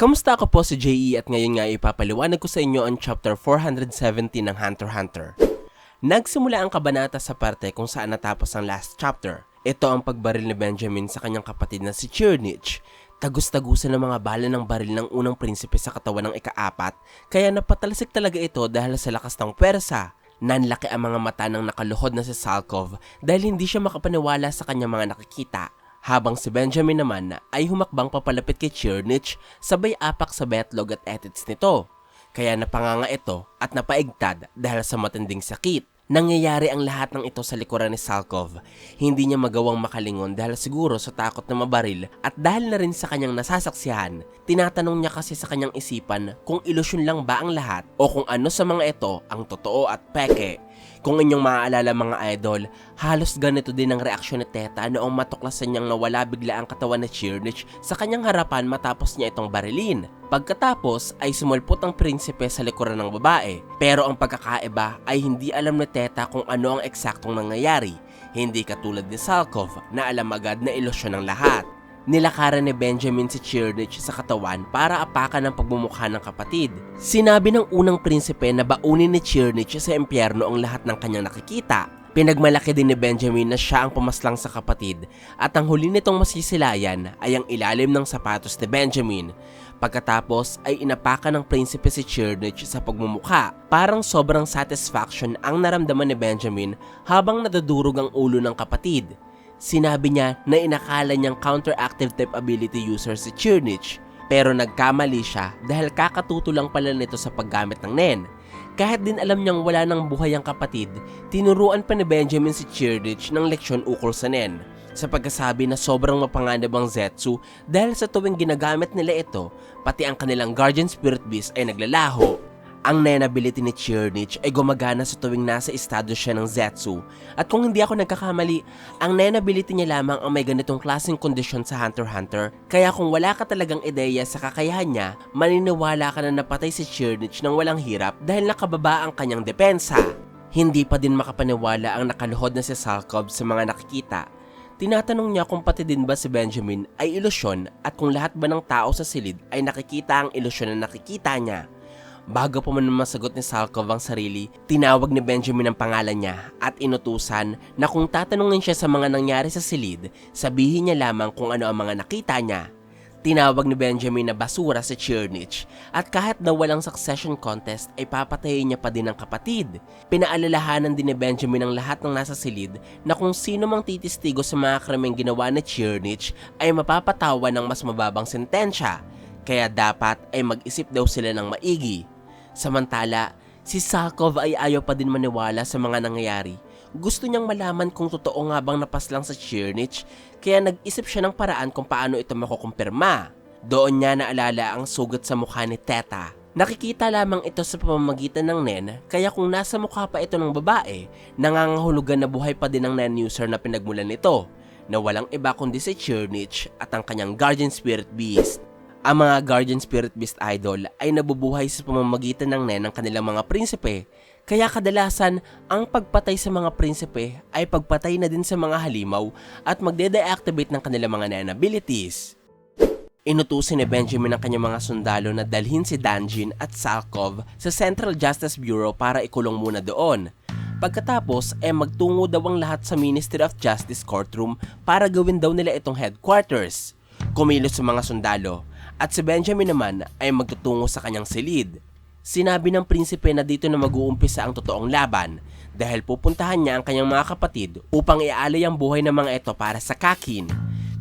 Kamusta ako po si JE at ngayon nga ipapaliwanag ko sa inyo ang chapter 470 ng Hunter x Hunter. Nagsimula ang kabanata sa parte kung saan natapos ang last chapter. Ito ang pagbaril ni Benjamin sa kanyang kapatid na si Chirnich. Tagus-tagusan ng mga bala ng baril ng unang prinsipe sa katawan ng ika-4, kaya napatalsik talaga ito dahil sa lakas ng pwersa. Nanlaki ang mga mata ng nakaluhod na si Salkov dahil hindi siya makapaniwala sa kanyang mga nakikita. Habang si Benjamin naman ay humakbang papalapit kay Chirnich, sabay apak sa betlog at etits nito. Kaya napanganga ito at napaigtad dahil sa matinding sakit. Nangyayari ang lahat ng ito sa likuran ni Salkov. Hindi niya magawang makalingon dahil siguro sa takot na mabaril at dahil na rin sa kanyang nasasaksihan. Tinatanong niya kasi sa kanyang isipan kung ilusyon lang ba ang lahat o kung ano sa mga ito ang totoo at peke. Kung inyong maaalala mga idol, halos ganito din ang reaksyon ni Teta noong matuklasan niyang nawala bigla ang katawan ni Chirnich sa kanyang harapan matapos niya itong barilin. Pagkatapos ay sumulpot ang prinsipe sa likuran ng babae, pero ang pagkakaiba ay hindi alam ni Teta kung ano ang eksaktong nangyayari, hindi katulad ni Salkov na alam agad na ilusyon ng lahat. Nilakaran ni Benjamin si Chirnich sa katawan para apakan ang pagmumukha ng kapatid. Sinabi ng unang prinsipe na baunin ni Chirnich sa impyerno ang lahat ng kanyang nakikita. Pinagmalaki din ni Benjamin na siya ang pumaslang sa kapatid at ang huli nitong masisilayan ay ang ilalim ng sapatos ni Benjamin. Pagkatapos ay inapakan ng prinsipe si Chirnich sa pagmumukha. Parang sobrang satisfaction ang naramdaman ni Benjamin habang nadudurog ang ulo ng kapatid. Sinabi niya na inakala niyang counteractive type ability user si Chirnich, pero nagkamali siya dahil kakatuto lang pala nito sa paggamit ng Nen. Kahit din alam niyang wala nang buhay ang kapatid, tinuruan pa ni Benjamin si Chirnich ng leksyon ukol sa Nen, sa pagkasabi na sobrang mapanganib ang Zetsu dahil sa tuwing ginagamit nila ito, pati ang kanilang Guardian Spirit Beast ay naglalaho. Ang Nen ability ni Chirnich ay gumagana sa tuwing nasa estado siya ng Zetsu. At kung hindi ako nagkakamali, ang Nen ability niya lamang ang may ganitong klaseng kondisyon sa Hunter x Hunter. Kaya kung wala ka talagang ideya sa kakayahan niya, maniniwala ka na napatay si Chirnich ng walang hirap dahil nakababa ang kanyang depensa. Hindi pa din makapaniwala ang nakaluhod na si Salkov sa mga nakikita. Tinatanong niya kung pati din ba si Benjamin ay ilusyon at kung lahat ba ng tao sa silid ay nakikita ang ilusyon na nakikita niya. Bago pa man masagot ni Salkov ang sarili, tinawag ni Benjamin ang pangalan niya at inutusan na kung tatanungin siya sa mga nangyari sa silid, sabihin niya lamang kung ano ang mga nakita niya. Tinawag ni Benjamin na basura si Chirnich at kahit na walang succession contest ay papatayin niya pa din ang kapatid. Pinaalalahanan din ni Benjamin ang lahat ng nasa silid na kung sino mang titistigo sa mga krimeng ginawa ni Chirnich ay mapapatawa ng mas mababang sentensya. Kaya dapat ay mag-isip daw sila ng maigi. Samantala, si Salkov ay ayaw pa din maniwala sa mga nangyayari. Gusto niyang malaman kung totoo nga bang napaslang sa Chirnich, kaya nag-isip siya ng paraan kung paano ito makukumpirma. Doon niya naalala ang sugat sa mukha ni Teta. Nakikita lamang ito sa pamamagitan ng Nen, kaya kung nasa mukha pa ito ng babae, nangangahulugan na buhay pa din ang Nen user na pinagmulan nito, na walang iba kundi si Chirnich at ang kanyang Guardian Spirit Beast. Ang mga Guardian Spirit Beast idol ay nabubuhay sa pamamagitan ng Nen ng kanilang mga prinsipe, kaya kadalasan ang pagpatay sa mga prinsipe ay pagpatay na din sa mga halimaw at magde-deactivate ng kanilang mga Nen abilities. Inutusin ni Benjamin ang kanyang mga sundalo na dalhin si Danjin at Salkov sa Central Justice Bureau para ikulong muna doon. Pagkatapos ay magtungo daw ang lahat sa Ministry of Justice courtroom para gawin daw nila itong headquarters. Kumilos sa mga sundalo. At si Benjamin naman ay magtutungo sa kanyang silid. Sinabi ng prinsipe na dito na mag-uumpisa ang totoong laban dahil pupuntahan niya ang kanyang mga kapatid upang iaalay ang buhay ng mga ito para sa Kakin.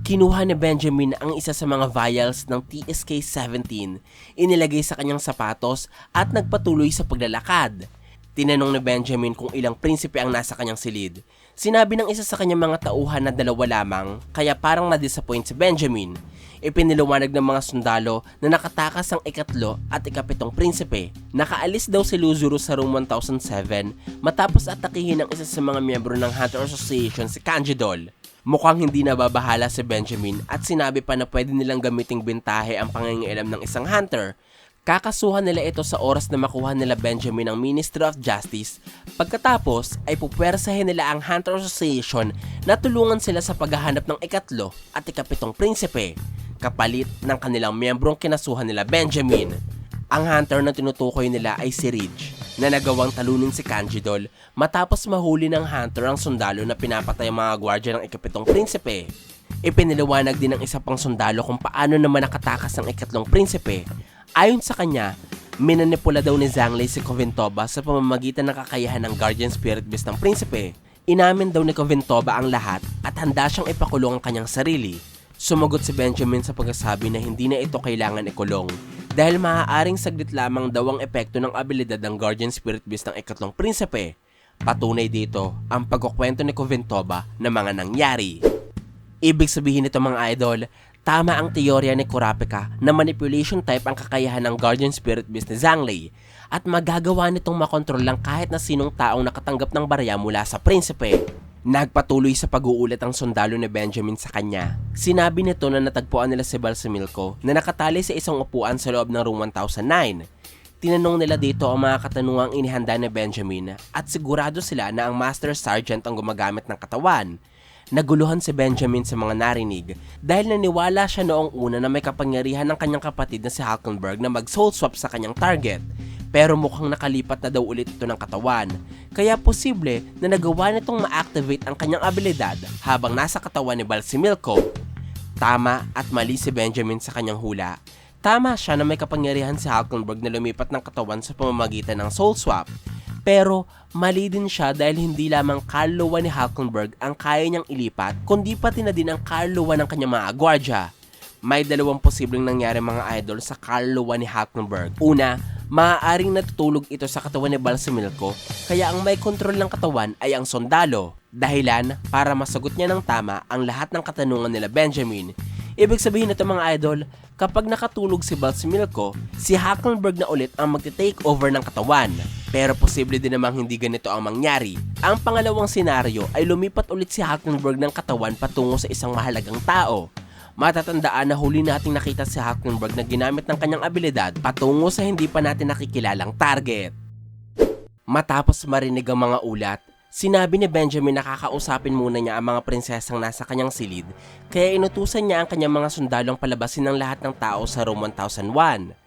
Kinuha ni Benjamin ang isa sa mga vials ng TSK-17, inilagay sa kanyang sapatos at nagpatuloy sa paglalakad. Tinanong ni Benjamin kung ilang prinsipe ang nasa kanyang silid. Sinabi ng isa sa kanyang mga tauhan na 2 lamang, kaya parang na-disappoint si Benjamin. Ipiniliwanag ng mga sundalo na nakatakas ang 3 at 7 prinsipe. Nakaalis daw si Luzuru sa room 1007 matapos atakihin ng isa sa mga miyembro ng Hunter Association si Kanjidol. Mukhang hindi nababahala si Benjamin at sinabi pa na pwede nilang gamiting bentahe ang pangingialam ng isang hunter. Kakasuhan nila ito sa oras na makuha nila Benjamin ang Ministry of Justice. Pagkatapos ay pupwersahin nila ang Hunter Association na tulungan sila sa paghahanap ng ikatlo at ikapitong prinsipe, kapalit ng kanilang miyembrong kinasuhan nila Benjamin. Ang hunter na tinutukoy nila ay si Ridge, na nagawang talunin si Kanjidol matapos mahuli ng hunter ang sundalo na pinapatay ang mga gwardya ng ikapitong prinsipe. Ipiniliwanag din ng isa pang sundalo kung paano naman nakatakas ang ikatlong prinsipe. Ayon sa kanya, minanipula daw ni Zhang Lei si Koventoba sa pamamagitan ng kakayahan ng Guardian Spirit Beast ng prinsipe. Inamin daw ni Koventoba ang lahat at handa siyang ipakulong ang kanyang sarili. Sumagot si Benjamin sa pagkasabi na hindi na ito kailangan ikulong dahil maaaring saglit lamang daw ang epekto ng abilidad ng Guardian Spirit Beast ng ikatlong prinsipe. Patunay dito ang pagkukwento ni Koventoba na mga nangyari. Ibig sabihin nito mga idol, tama ang teorya ni Kurapika na manipulation type ang kakayahan ng Guardian Spirit Beast ni Zhang Lei at magagawa nitong makontrol lang kahit na sinong taong nakatanggap ng barya mula sa prinsipe. Nagpatuloy sa pag-uulat ang sundalo ni Benjamin sa kanya. Sinabi nito na natagpuan nila si Balsamilko na nakatali sa isang upuan sa loob ng room 1009. Tinanong nila dito ang mga katanungang inihanda ni Benjamin at sigurado sila na ang Master Sergeant ang gumagamit ng katawan. Naguluhan si Benjamin sa mga narinig dahil naniwala siya noong una na may kapangyarihan ng kanyang kapatid na si Hulkenberg na mag-soul swap sa kanyang target. Pero mukhang nakalipat na daw ulit ito ng katawan. Kaya posible na nagawa nitong ma-activate ang kanyang abilidad habang nasa katawan ni Balsamilko. Tama at mali si Benjamin sa kanyang hula. Tama siya na may kapangyarihan si Hulkenberg na lumipat ng katawan sa pamamagitan ng soul swap. Pero mali din siya dahil hindi lamang kaluluwa ni Hulkenberg ang kaya niyang ilipat, kundi pati na din ang kaluluwa ng kanyang mga gwardya. May dalawang posibleng nangyari mga idol sa kaluluwa ni Hulkenberg. Una, maaaring natutulog ito sa katawan ni Balsamilko, kaya ang may kontrol ng katawan ay ang sundalo. Dahilan para masagot niya ng tama ang lahat ng katanungan nila Benjamin. Ibig sabihin nito mga idol, kapag nakatulog si Balsamilko, si Hulkenberg na ulit ang magte-take over ng katawan. Pero posible din namang hindi ganito ang mangyari. Ang pangalawang senaryo ay lumipat ulit si Hulkenberg ng katawan patungo sa isang mahalagang tao. Matatandaan na huli nating nakita si Hulkenberg na ginamit ng kanyang abilidad patungo sa hindi pa natin nakikilalang target. Matapos marinig ang mga ulat, sinabi ni Benjamin na kakausapin muna niya ang mga prinsesang nasa kanyang silid, kaya inutusan niya ang kanyang mga sundalong palabasin ng lahat ng tao sa room 1001.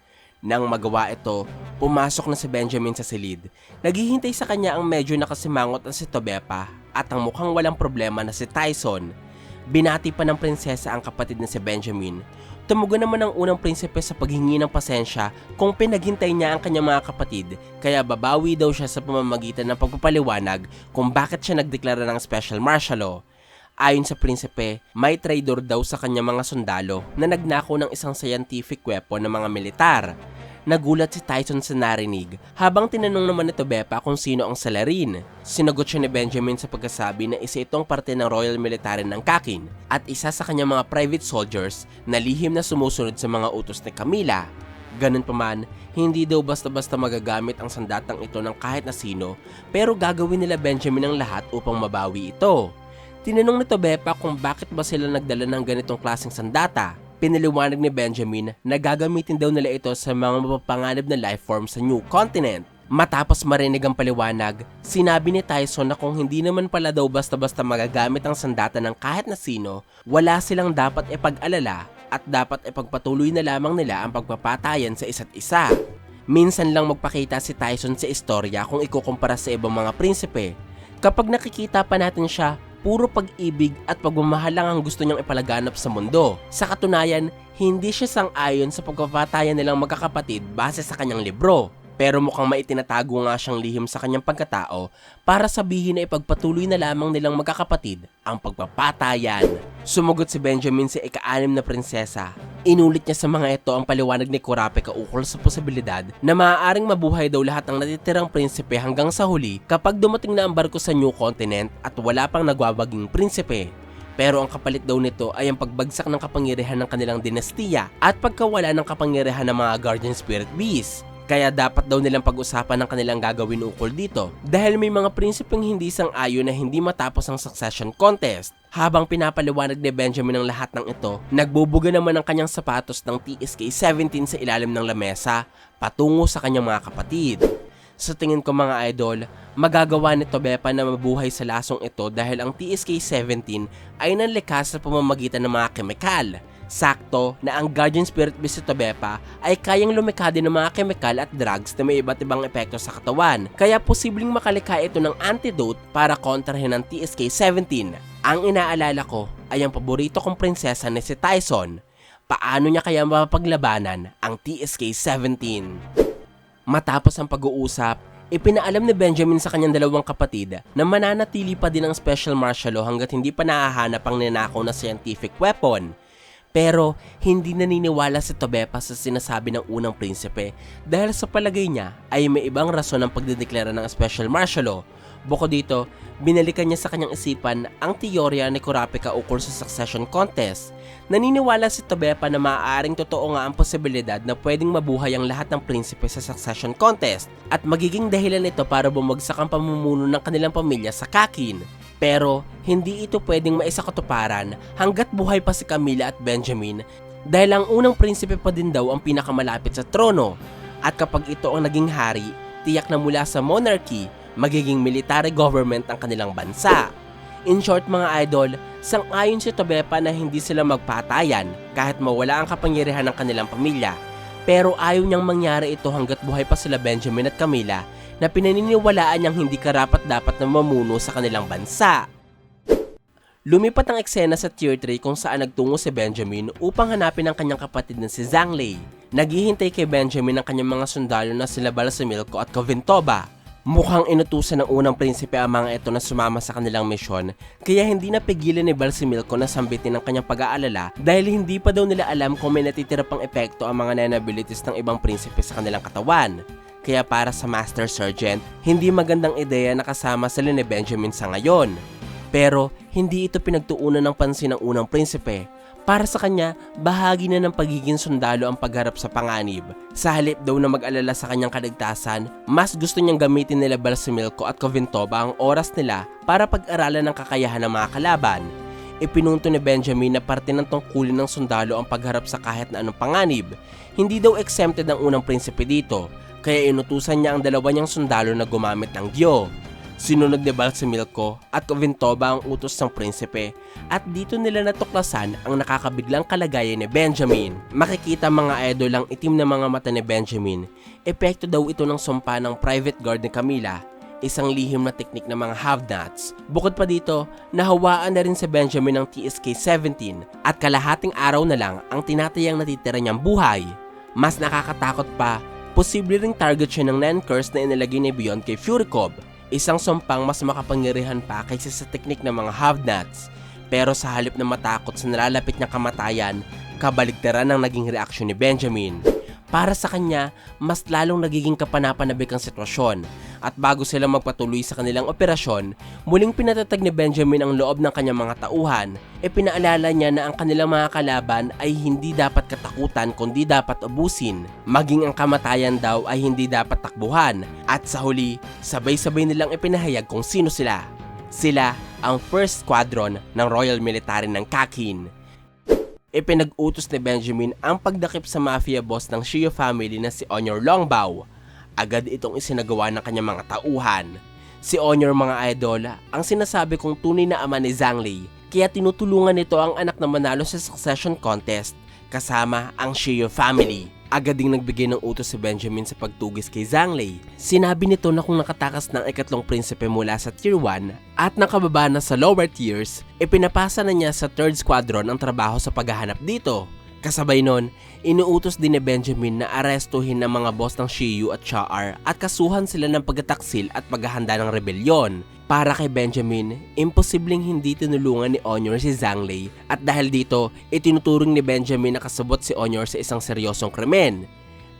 Nang magawa ito, pumasok na si Benjamin sa silid. Naghihintay sa kanya ang medyo nakasimangot na si Tobepa at ang mukhang walang problema na si Tyson. Binati pa ng prinsesa ang kapatid na si Benjamin. Tumugon naman ang unang prinsipe sa paghingi ng pasensya kung pinaghintay niya ang kanyang mga kapatid, kaya babawi daw siya sa pamamagitan ng pagpapaliwanag kung bakit siya nagdeklara ng special martial law. Ayon sa prinsipe, may traitor daw sa kanyang mga sundalo na nagnakaw ng isang scientific weapon ng mga militar. Nagulat si Tyson sa narinig habang tinanong naman ni Tobepa kung sino ang salarin. Sinagot siya ni Benjamin sa pagkasabi na isa itong parte ng Royal Military ng Kakin at isa sa kanyang mga private soldiers na lihim na sumusunod sa mga utos ni Camila. Ganun pa man, hindi daw basta-basta magagamit ang sandatang ito ng kahit na sino, pero gagawin nila Benjamin ang lahat upang mabawi ito. Tinanong ni Tobepa kung bakit ba sila nagdala ng ganitong klaseng sandata. Pinaliwanag ni Benjamin na gagamitin daw nila ito sa mga mapapanganib na life form sa New Continent. Matapos marinig ang paliwanag, sinabi ni Tyson na kung hindi naman pala daw basta-basta magagamit ang sandata ng kahit na sino, wala silang dapat ipag-alala at dapat ipagpatuloy na lamang nila ang pagpapatayan sa isa't isa. Minsan lang magpakita si Tyson sa istorya kung ikukumpara sa ibang mga prinsipe. Kapag nakikita pa natin siya, puro pag-ibig at pagmamahal lang ang gusto niyang ipalaganap sa mundo. Sa katunayan, hindi siya sang-ayon sa pagpapatayan nilang magkakapatid base sa kanyang libro. Pero mukhang maitinatago nga siyang lihim sa kanyang pagkatao para sabihin na ipagpatuloy na lamang nilang magkakapatid ang pagpapatayan. Sumagot si Benjamin sa ika-6 na prinsesa. Inulit niya sa mga ito ang paliwanag ni Kurapika ukol sa posibilidad na maaaring mabuhay daw lahat ng natitirang prinsipe hanggang sa huli kapag dumating na ang barko sa New Continent at wala pang nagwawaging prinsipe. Pero ang kapalit daw nito ay ang pagbagsak ng kapangyarihan ng kanilang dinastiya at pagkawala ng kapangyarihan ng mga Guardian Spirit Beasts. Kaya dapat daw nilang pag-usapan ng kanilang gagawin ukol dito dahil may mga prinsipeng hindi sang-ayon na hindi matapos ang succession contest. Habang pinapaliwanag ni Benjamin ang lahat ng ito, nagbubuga naman ang kanyang sapatos ng TSK-17 sa ilalim ng lamesa patungo sa kanyang mga kapatid. Sa tingin ko mga idol, magagawa ni Tobepa na mabuhay sa lasong ito dahil ang TSK-17 ay nanlikas sa pamamagitan ng mga kemikal. Sakto na ang Guardian Spirit Beast si Tobepa ay kayang lumikha din ng mga kemikal at drugs na may iba't ibang epekto sa katawan, kaya posibleng makalikha ito ng antidote para kontrahin ang TSK-17. Ang inaalala ko ay ang paborito kong prinsesa na si Tyson. Paano niya kaya mapapaglabanan ang TSK-17? Matapos ang pag-uusap, ipinaalam ni Benjamin sa kanyang dalawang kapatid na mananatili pa din ang Special Martial Law hanggat hindi pa nahahanap ang ninakaw na scientific weapon. Pero hindi naniniwala si Tobepa sa sinasabi ng unang prinsipe dahil sa palagay niya ay may ibang rason ang pagdedeklara ng Special Martial Law. Bukod dito, binalikan niya sa kanyang isipan ang teorya ni Kurapika ukol sa succession contest. Naniniwala si Tobepa na maaaring totoo nga ang posibilidad na pwedeng mabuhay ang lahat ng prinsipe sa succession contest at magiging dahilan ito para bumagsak ang pamumuno ng kanilang pamilya sa Kakin. Pero hindi ito pwedeng maisakatuparan hanggat buhay pa si Camila at Benjamin dahil ang unang prinsipe pa din daw ang pinakamalapit sa trono at kapag ito ang naging hari, tiyak na mula sa monarchy, magiging military government ang kanilang bansa. In short mga idol, sang-ayon si Tobepa na hindi sila magpatayan kahit mawala ang kapangyarihan ng kanilang pamilya. Pero ayaw niyang mangyari ito hanggat buhay pa sila Benjamin at Camila na pinaniniwalaan niyang hindi karapat-dapat na mamuno sa kanilang bansa. Lumipat ang eksena sa Tier 3 kung saan nagtungo si Benjamin upang hanapin ang kanyang kapatid na si Zhang Lei. Naghihintay kay Benjamin ang kanyang mga sundalo na sila Balsamilko at Kovintoba. Mukhang inutusan ng unang prinsipe ang mga ito na sumama sa kanilang misyon, kaya hindi napigilan ni Balsamilko na sambitin ang kanyang pag-aalala dahil hindi pa daw nila alam kung may natitira pang epekto ang mga nanabilities ng ibang prinsipe sa kanilang katawan. Kaya para sa Master Sergeant, hindi magandang ideya na kasama sila ni Benjamin sa ngayon. Pero hindi ito pinagtuunan ng pansin ng unang prinsipe. Para sa kanya, bahagi na ng pagiging sundalo ang pagharap sa panganib. Sa halip daw na mag-alala sa kanyang kaligtasan, mas gusto niyang gamitin nila Balsamilko at Kovintoba ang oras nila para pag-aralan ng kakayahan ng mga kalaban. Ipinunto ni Benjamin na parte ng tungkulin ng sundalo ang pagharap sa kahit na anong panganib. Hindi daw exempted ang unang prinsipe dito, kaya inutusan niya ang dalawa niyang sundalo na gumamit ng Gyo. Sinunod ni Balsamilko at Kovintoba ang utos ng prinsipe at dito nila natuklasan ang nakakabiglang kalagayan ni Benjamin. Makikita mga idol ang itim na mga mata ni Benjamin. Epekto daw ito ng sumpa ng private guard ni Camila, isang lihim na teknik ng mga have-nots. Bukod pa dito, nahawaan na rin si Benjamin ng TSK-17 at kalahating araw na lang ang tinatayang natitira niyang buhay. Mas nakakatakot pa, posible ring target siya ng Nen Curse na inilagay ni Beyond kay Furikov, isang sumpang mas makapangyarihan pa kaysa sa teknik ng mga have-nots. Pero sa halip na matakot sa nalalapit niyang kamatayan, kabaligtaran ang naging reaksyon ni Benjamin. Para sa kanya, mas lalong nagiging kapanapanabik ang sitwasyon. At bago sila magpatuloy sa kanilang operasyon, muling pinatatag ni Benjamin ang loob ng kanyang mga tauhan. Pinaalala niya na ang kanilang mga kalaban ay hindi dapat katakutan kundi dapat ubusin. Maging ang kamatayan daw ay hindi dapat takbuhan. At sa huli, sabay-sabay nilang ipinahayag kung sino sila. Sila ang First Squadron ng Royal Military ng Kakin. Ipinag-utos ni Benjamin ang pagdakip sa mafia boss ng Shio family na si Honor Longbow. Agad itong isinagawa ng kanyang mga tauhan. Si Honor mga idol, ang sinasabi kong tunay na ama ni Zhang Lei, kaya tinutulungan nito ang anak na manalo sa succession contest kasama ang Shio family. Agad ding nagbigay ng utos si Benjamin sa pagtugis kay Zhang Lei. Sinabi nito na kung nakatakas ng ikatlong prinsipe mula sa Tier 1 at nakababa na sa lower tiers, ipinapasa na niya sa 3rd Squadron ang trabaho sa paghahanap dito. Kasabay nun, inuutos din ni Benjamin na arestuhin ng mga boss ng Shiyu at Char at kasuhan sila ng pagtataksil at paghahanda ng rebelyon. Para kay Benjamin, imposibleng hindi tinulungan ni Honor si Zhang Lei at dahil dito, itinuturing ni Benjamin na kasabot si Honor sa isang seryosong krimen.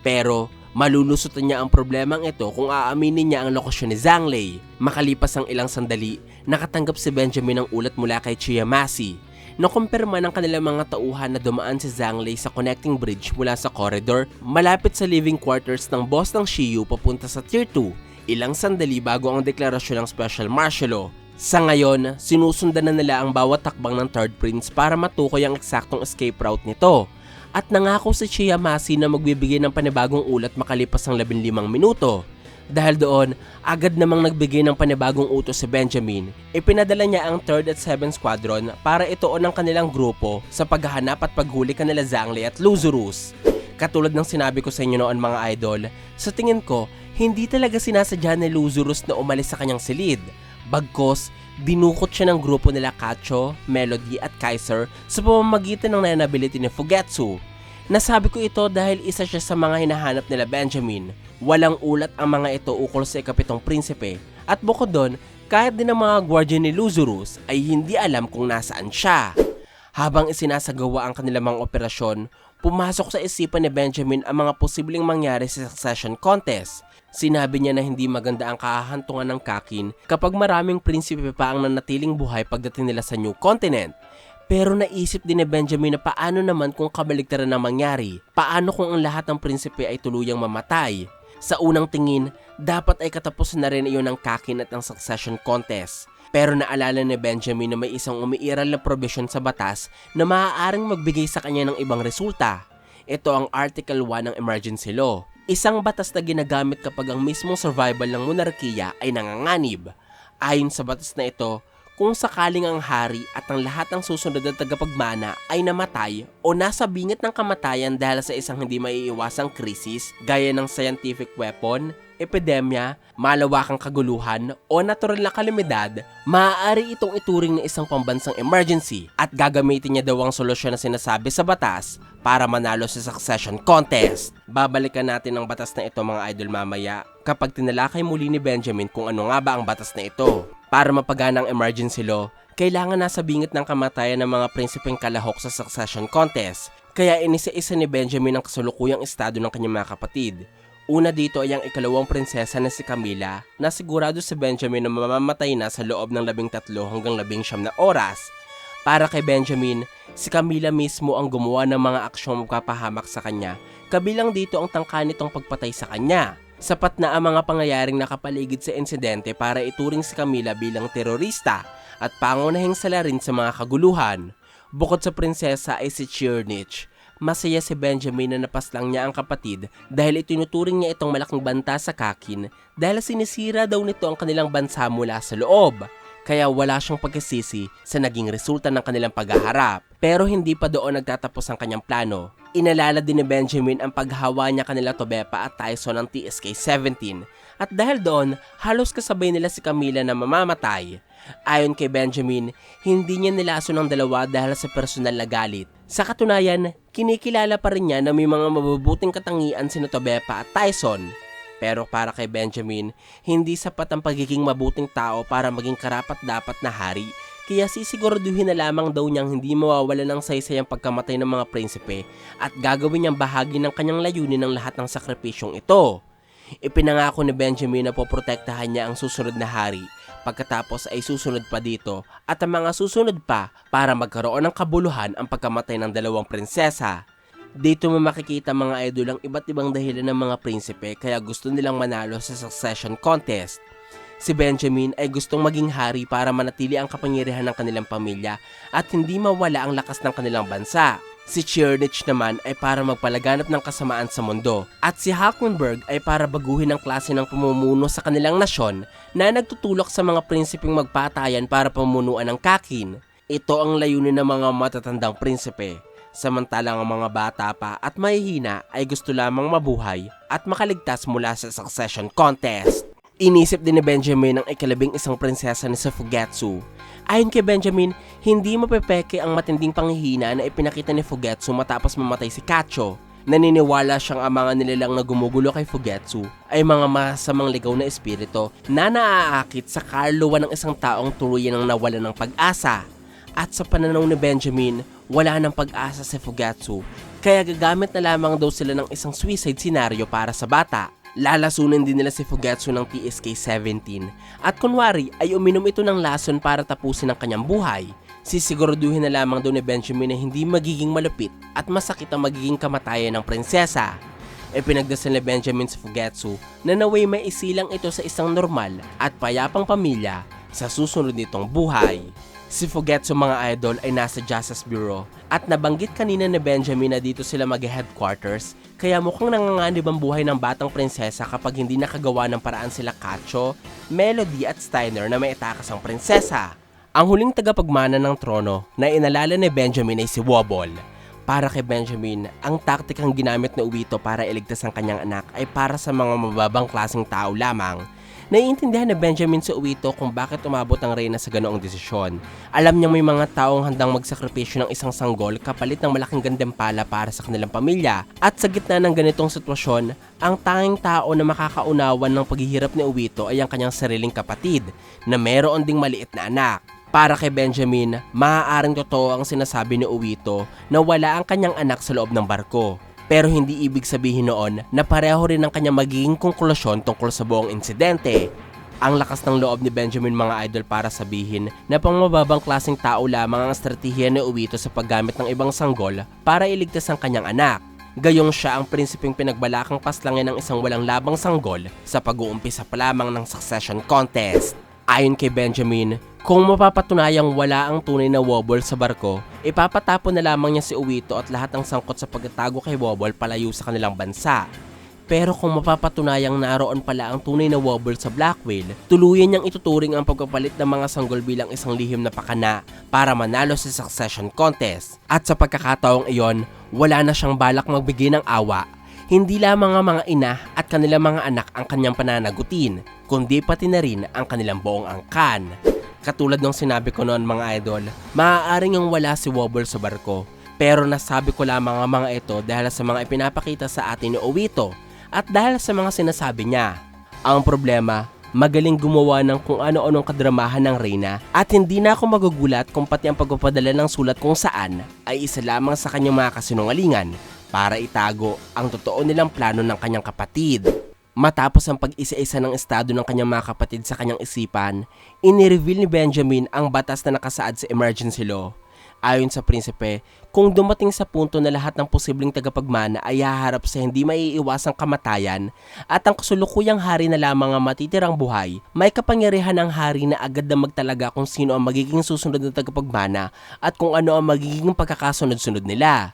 Pero, malulusutan niya ang problemang ito kung aaminin niya ang lokasyon ni Zhang Lei. Makalipas ang ilang sandali, nakatanggap si Benjamin ng ulat mula kay Chiyamasi. nakumpirma ng kanilang mga tauhan na dumaan si Zhang Lei sa connecting bridge mula sa corridor malapit sa living quarters ng boss ng Shiyu papunta sa Tier 2 ilang sandali bago ang deklarasyon ng Special Martial Law. Sa ngayon, sinusundan na nila ang bawat takbang ng Third Prince para matukoy ang eksaktong escape route nito. At nangako si Chiyamasi na magbibigay ng panibagong ulat makalipas ang 15 minuto. Dahil doon, agad namang nagbigay ng panibagong utos si Benjamin. Ipinadala niya ang 3rd at 7th Squadron para ituon ang kanilang grupo sa paghahanap at paghuli kanila Zhang Lei at Lazarus. Katulad ng sinabi ko sa inyo noon mga idol, sa tingin ko, hindi talaga sinasadya ni Lazarus na umalis sa kanyang silid. Bagkos, dinukot siya ng grupo nila Kacho, Melody at Kaiser sa pamamagitan ng nanability ni Fugetsu. Nasabi ko ito dahil isa siya sa mga hinahanap nila Benjamin. Walang ulat ang mga ito ukol sa ikapitong prinsipe at bukod doon, kahit din ang mga gwardiya ni Lazarus ay hindi alam kung nasaan siya. Habang isinasagawa ang kanilang mga operasyon, pumasok sa isipan ni Benjamin ang mga posibleng mangyari sa succession contest. Sinabi niya na hindi maganda ang kahahantungan ng Kakin kapag maraming prinsipe pa ang nanatiling buhay pagdating nila sa New Continent. Pero naisip din ni Benjamin na paano naman kung kabaligtaran ang mangyari? Paano kung ang lahat ng prinsipe ay tuluyang mamatay? Sa unang tingin, dapat ay katapusan na rin iyon ng Kakin at ang succession contest. Pero naalala ni Benjamin na may isang umiiral na provision sa batas na maaaring magbigay sa kanya ng ibang resulta. Ito ang Article 1 ng Emergency Law. Isang batas na ginagamit kapag ang mismong survival ng monarkiya ay nanganganib. Ayon sa batas na ito, kung sakaling ang hari at ang lahat ng susunod na tagapagmana ay namatay o nasa bingit ng kamatayan dahil sa isang hindi maiiwasang krisis gaya ng scientific weapon, epidemya, malawakang kaguluhan o natural na kalamidad, maaari itong ituring na isang pambansang emergency at gagamitin niya daw ang solusyon na sinasabi sa batas para manalo sa succession contest. Babalikan natin ang batas na ito mga idol mamaya kapag tinalakay muli ni Benjamin kung ano nga ba ang batas na ito. Para mapagana ang emergency law, kailangan nasa bingit ng kamatayan ng mga prinsipeng kalahok sa succession contest. Kaya inisa-isa ni Benjamin ang kasalukuyang estado ng kanyang mga kapatid. Una dito ay ang ikalawang prinsesa na si Camilla na sigurado si Benjamin na mamamatay na sa loob ng 13 hanggang 19 na oras. Para kay Benjamin, si Camilla mismo ang gumawa ng mga aksyong magpapahamak sa kanya, kabilang dito ang tangka nitong pagpatay sa kanya. Sapat na ang mga pangyayaring nakapaligid sa insidente para ituring si Camilla bilang terorista at pangunahing sala rin sa mga kaguluhan. Bukod sa prinsesa ay si Chirnich. Masaya si Benjamin na napaslang niya ang kapatid dahil itinuturing niya itong malaking banta sa Kakin dahil sinisira daw nito ang kanilang bansa mula sa loob. Kaya wala siyang pagkasisi sa naging resulta ng kanilang paghaharap. Pero hindi pa doon nagtatapos ang kanyang plano. Inalala din ni Benjamin ang paghawa niya kanila Tobepa at Tyson ng TSK-17 at dahil doon, halos kasabay nila si Camilla na mamamatay. Ayon kay Benjamin, hindi niya nilaso ng dalawa dahil sa personal na galit. Sa katunayan, kinikilala pa rin niya na may mga mabubuting katangian sina Tobepa at Tyson. Pero para kay Benjamin, hindi sapat ang pagiging mabuting tao para maging karapat-dapat na hari. Kaya sisiguraduhin na lamang daw niyang hindi mawawala ng saysay ang pagkamatay ng mga prinsipe at gagawin niyang bahagi ng kanyang layunin ng lahat ng sakripisyong ito. Ipinangako ni Benjamin na poprotektahan niya ang susunod na hari, pagkatapos ay susunod pa dito at ang mga susunod pa para magkaroon ng kabuluhan ang pagkamatay ng dalawang prinsesa. Dito mo makikita mga idol ang iba't ibang dahilan ng mga prinsipe kaya gusto nilang manalo sa succession contest. Si Benjamin ay gustong maging hari para manatili ang kapangyarihan ng kanilang pamilya at hindi mawala ang lakas ng kanilang bansa. Si Chirnich naman ay para magpalaganap ng kasamaan sa mundo at si Hackenberg ay para baguhin ang klase ng pamumuno sa kanilang nasyon na nagtutulak sa mga prinsipeng magpatayan para pamunuan ng Kakin. Ito ang layunin ng mga matatandang prinsipe. Samantalang ang mga bata pa at mahihina ay gusto lamang mabuhay at makaligtas mula sa succession contest. Inisip din ni Benjamin ang ikalabing isang prinsesa ni Fugetsu. Ayon kay Benjamin, hindi mapepeke ang matinding panghihina na ipinakita ni Fugetsu matapos mamatay si Kacho. Naniniwala siyang ang mga nilalang na gumugulo kay Fugetsu ay mga masamang ligaw na espiritu na naaakit sa kaluluwa ng isang taong tuluyan ang nawalan ng pag-asa. At sa pananaw ni Benjamin, wala ng pag-asa si Fugetsu, kaya gagamit na lamang daw sila ng isang suicide scenario para sa bata. Lalasunin din nila si Fugetsu ng TSK-17 at kunwari ay uminom ito ng lason para tapusin ang kanyang buhay. Sisiguraduhin na lamang daw ni Benjamin na hindi magiging malupit at masakit ang magiging kamatayan ng prinsesa. Ipinagdasal ni Benjamin si Fugetsu na naway may isilang ito sa isang normal at payapang pamilya sa susunod nitong buhay. Si Fugetsu mga idol ay nasa Justice Bureau at nabanggit kanina ni Benjamin na dito sila mag-headquarters, kaya mukhang nanganganib ang buhay ng batang prinsesa kapag hindi nakagawa ng paraan sila Kacho, Melody at Steiner na may itakas ang prinsesa. Ang huling tagapagmana ng trono na inalala ni Benjamin ay si Wobble. Para kay Benjamin, ang taktikang ginamit ni Obito para iligtas ang kanyang anak ay para sa mga mababang klaseng tao lamang. Naiintindihan ni Benjamin si Obito kung bakit umabot ang reyna sa ganoong desisyon. Alam niyang may mga taong handang magsakripisyo ng isang sanggol kapalit ng malaking gantimpala para sa kanilang pamilya. At sa gitna ng ganitong sitwasyon, ang tanging tao na makakaunawan ng paghihirap ni Obito ay ang kanyang sariling kapatid na mayroon ding maliit na anak. Para kay Benjamin, maaaring totoo ang sinasabi ni Obito na wala ang kanyang anak sa loob ng barko. Pero hindi ibig sabihin noon na pareho rin ang kanyang magiging konklusyon tungkol sa buong insidente. Ang lakas ng loob ni Benjamin mga idol para sabihin na pangmababang klaseng tao lamang ang estratehiya ni Obito sa paggamit ng ibang sanggol para iligtas ang kanyang anak. Gayong siya ang prinsipeng pinagbalakang paslangin ng isang walang labang sanggol sa pag-uumpisa pa lamang ng succession contest. Ayon kay Benjamin, kung mapapatunayang wala ang tunay na Wobble sa barko, ipapatapon na lamang niya si Obito at lahat ng sangkot sa pagtatago kay Wobble palayo sa kanilang bansa. Pero kung mapapatunayang naroon pala ang tunay na Wobble sa Black Whale, tuluyan niyang ituturing ang pagpapalit ng mga sanggol bilang isang lihim na pakana para manalo sa succession contest. At sa pagkakataong iyon, wala na siyang balak magbigay ng awa. Hindi lamang ang mga ina at kanilang mga anak ang kanyang pananagutin, kundi pati na rin ang kanilang buong angkan. Katulad ng sinabi ko noon mga idol, maaaring ang wala si Wobble sa barko. Pero nasabi ko lamang ang mga ito dahil sa mga ipinapakita sa atin ni Obito at dahil sa mga sinasabi niya. Ang problema, magaling gumawa ng kung ano-anong kadramahan ng reyna at hindi na ako magugulat kung pati ang pagpapadala ng sulat kung saan ay isa lamang sa kanyang mga kasinungalingan para itago ang totoo nilang plano ng kanyang kapatid. Matapos ang pag-isa-isa ng estado ng kanyang mga kapatid sa kanyang isipan, inireveal ni Benjamin ang batas na nakasaad sa emergency law. Ayon sa prinsipe, kung dumating sa punto na lahat ng posibleng tagapagmana ay haharap sa hindi maiiwasang kamatayan at ang kasulukuyang hari na lamang ang matitirang buhay, may kapangyarihan ang hari na agad na magtalaga kung sino ang magiging susunod na tagapagmana at kung ano ang magiging pagkakasunod-sunod nila.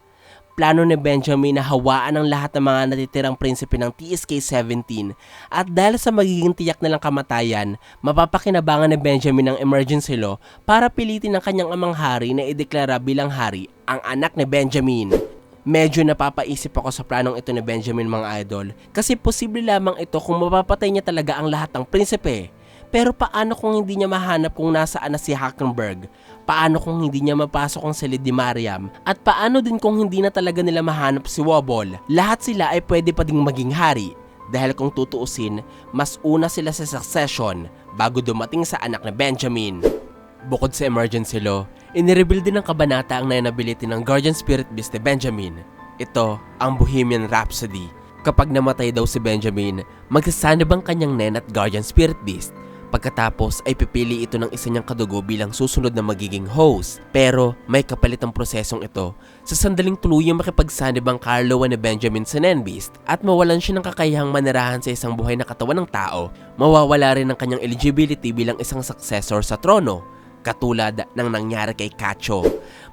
Plano ni Benjamin na hawaan ang lahat ng mga natitirang prinsipe ng TSK-17 at dahil sa magiging tiyak nilang kamatayan, mapapakinabangan ni Benjamin ng emergency law para pilitin ang kanyang amang hari na ideklara bilang hari ang anak ni Benjamin. Medyo napapaisip ako sa planong ito ni Benjamin mga idol kasi posible lamang ito kung mapapatay niya talaga ang lahat ng prinsipe. Pero paano kung hindi niya mahanap kung nasaan na si Hackenberg? Paano kung hindi niya mapasok ang silid ni Mariam? At paano din kung hindi na talaga nila mahanap si Wobble? Lahat sila ay pwede pa ding maging hari. Dahil kung tutuusin, mas una sila sa succession bago dumating sa anak ni Benjamin. Bukod sa emergency law, inireveal din ng kabanata ang nanability ng guardian spirit beast ni Benjamin. Ito ang Bohemian Rhapsody. Kapag namatay daw si Benjamin, magsasanib ang kanyang nen at guardian spirit beast. Pagkatapos ay pipili ito ng isa niyang kadugo bilang susunod na magiging host. Pero may kapalit ang prosesong ito. Sa sandaling tuluyang makipagsanib ang Carlowa ni Benjamin sa Nenbeast at mawalan siya ng kakayahang manirahan sa isang buhay na katawan ng tao, mawawala rin ang kanyang eligibility bilang isang successor sa trono. Katulad ng nangyari kay Kacho.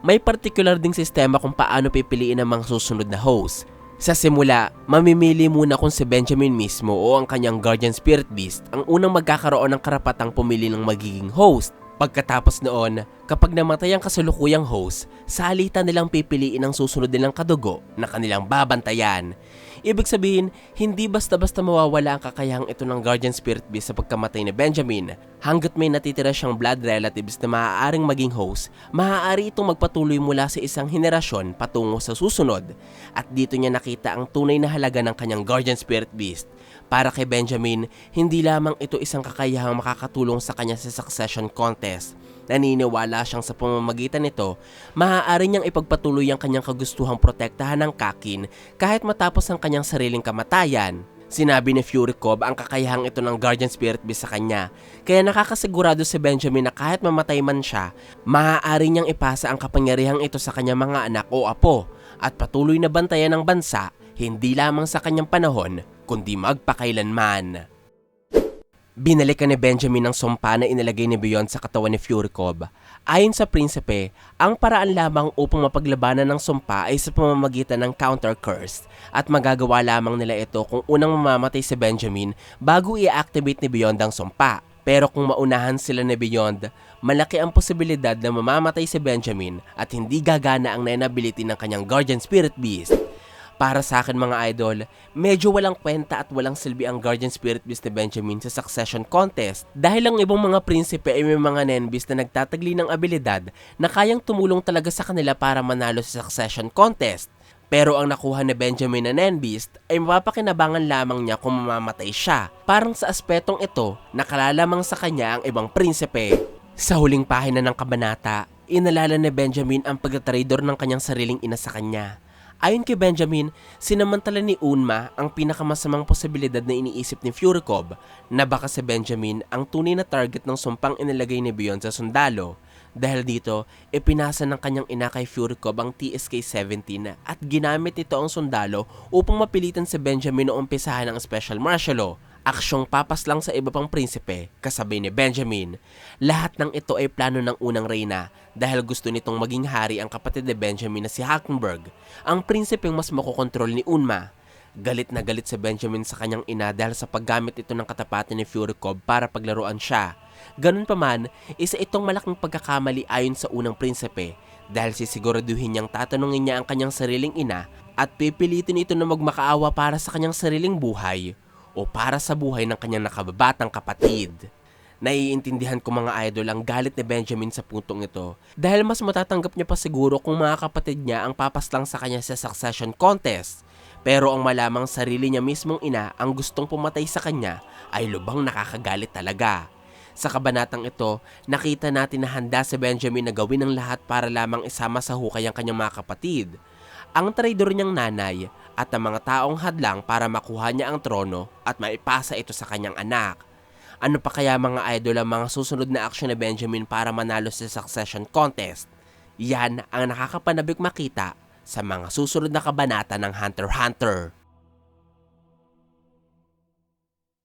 May particular ding sistema kung paano pipiliin ang mga susunod na host. Sa simula, mamimili muna kung si Benjamin mismo o ang kanyang guardian spirit beast ang unang magkakaroon ng karapatang pumili ng magiging host. Pagkatapos noon, kapag namatay ang kasulukuyang host, sa alitan nilang pipiliin ang susunod nilang kadugo na kanilang babantayan. Ibig sabihin, hindi basta-basta mawawala ang kakayahang ito ng guardian spirit beast sa pagkamatay ni Benjamin. Hanggat may natitira siyang blood relatives na maaaring maging host, maaari itong magpatuloy mula sa isang henerasyon patungo sa susunod. At dito niya nakita ang tunay na halaga ng kanyang guardian spirit beast. Para kay Benjamin, hindi lamang ito isang kakayahang makakatulong sa kanya sa succession contest. Naniniwala siyang sa pamamagitan nito, maaari niyang ipagpatuloy ang kanyang kagustuhang protektahan ng Kakin kahit matapos ang kanyang sariling kamatayan. Sinabi ni Fury Cub ang kakayahang ito ng Guardian Spirit Beast sa kanya, kaya nakakasigurado si Benjamin na kahit mamatay man siya, maaari niyang ipasa ang kapangyarihang ito sa kanyang mga anak o apo at patuloy na bantayan ng bansa hindi lamang sa kanyang panahon kundi magpakailanman. Binalikan ni Benjamin ang sumpa na inilagay ni Beyond sa katawan ni Fury Cub. Ayon sa prinsipe, ang paraan lamang upang mapaglabanan ng sumpa ay sa pamamagitan ng counter curse at magagawa lamang nila ito kung unang mamamatay si Benjamin bago i-activate ni Beyond ang sumpa. Pero kung maunahan sila ni Beyond, malaki ang posibilidad na mamamatay si Benjamin at hindi gagana ang 9 ability ng kanyang Guardian Spirit Beast. Para sa akin mga idol, medyo walang kwenta at walang silbi ang Guardian Spirit Beast ni Benjamin sa Succession Contest dahil ang ibang mga prinsipe ay may mga Nenbeast na nagtatagli ng abilidad na kayang tumulong talaga sa kanila para manalo sa Succession Contest. Pero ang nakuha ni Benjamin na Nenbeast ay mapapakinabangan lamang niya kung mamamatay siya. Parang sa aspetong ito, nakalalamang sa kanya ang ibang prinsipe. Sa huling pahina ng kabanata, inalala ni Benjamin ang pagtatraidor ng kanyang sariling ina sa kanya. Ayon kay Benjamin, sinamantala ni Unma ang pinakamasamang posibilidad na iniisip ni Fury Cub na baka si Benjamin ang tunay na target ng sumpang inilagay ni Beyond sa sundalo. Dahil dito, ipinasa ng kanyang ina kay Fury Cub ang TSK-17 at ginamit ito ang sundalo upang mapilitan si Benjamin na umpisahan ang special martial law. Aksyong papas lang sa iba pang prinsipe, kasabay ni Benjamin. Lahat ng ito ay plano ng unang reyna dahil gusto nitong maging hari ang kapatid ni Benjamin na si Hulkenberg, ang prinsipeng mas makokontrol ni Unma. Galit na galit si Benjamin sa kanyang ina dahil sa paggamit ito ng katapatan ni Fury Cub para paglaruan siya. Ganun pa man, isa itong malaking pagkakamali ayon sa unang prinsipe dahil sisiguraduhin niyang tatanungin niya ang kanyang sariling ina at pipilitin ito na magmakaawa para sa kanyang sariling buhay o para sa buhay ng kanyang nakababatang kapatid. Naiintindihan ko mga idol ang galit ni Benjamin sa puntong ito dahil mas matatanggap niya pa siguro kung mga kapatid niya ang papaslang sa kanya sa Succession Contest. Pero ang malamang sarili niya mismong ina ang gustong pumatay sa kanya ay lubhang nakakagalit talaga. Sa kabanatang ito, nakita natin na handa si Benjamin na gawin ang lahat para lamang isama sa hukay ang kanyang mga kapatid, ang traidor niyang nanay at ang mga taong hadlang para makuha niya ang trono at maipasa ito sa kanyang anak. Ano pa kaya mga idol ang mga susunod na aksyon ni Benjamin para manalo sa Succession Contest? Yan ang nakakapanabik makita sa mga susunod na kabanata ng Hunter x Hunter.